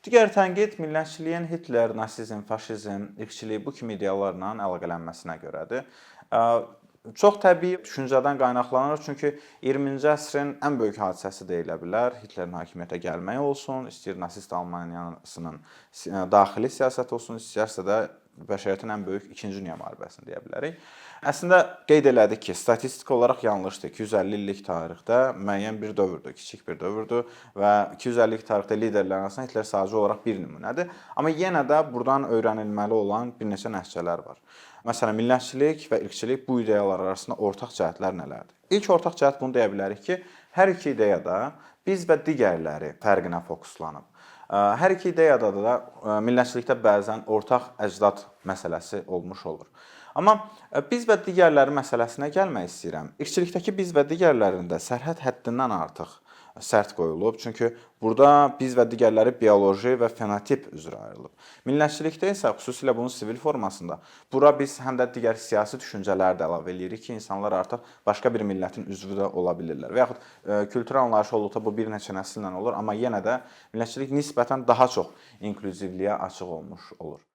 Digər tənqid millətçiliyin Hitler, nasizm, faşizm, irqçilik bu kimi ideyalarla əlaqələnməsinə görədir. Çox təbii düşüncədən qaynaqlanır, çünki 20-ci əsrin ən böyük hadisəsi deyilə bilər. Hitlerin hakimiyyətə gəlməyi olsun, istəyir nasist Almaniyasının daxili siyasət olsun, istəyirsə də bəşəriyyətin ən böyük 2-ci Dünya müharibəsini deyə bilərik. Əslində qeyd elədik ki, statistik olaraq yanlışdır. 250 illik tarixdə müəyyən bir dövrdür, kiçik bir dövrdür və 250 illik tarixdə liderlərin arasında Hitler sadəcə olaraq bir nümunədir. Amma yenə də buradan öyrənilməli olan bir neçə nəticələr var. Məsələn, millətçilik və irqçilik bu ideyalar arasında ortaq cəhətlər nələrdir? İlk ortaq cəhət bunu deyə bilərik ki, hər iki ideya da biz və digərləri fərqinə fokuslanıb. Hər iki ideyada da millətçilikdə bəzən ortaq əcdad məsələsi olmuş olur. Amma biz və digərləri məsələsinə gəlmək istəyirəm. İrqçilikdəki biz və digərlərində sərhəd həddindən artıq sərt qoyulub. Çünki burada biz və digərləri bioloji və fenotip üzrə ayrılıb. Millətçilikdə isə xüsusilə bunun sivil formasında bura biz həm də digər siyasi düşüncələr də əlavə edirik ki, insanlar artıq başqa bir millətin üzvü də ola bilirlər. Və yaxud kültürel anlayış olduqda bu bir neçə nəsillə olur, amma yenə də millətçilik nisbətən daha çox inklüzivliyə açıq olmuş olur.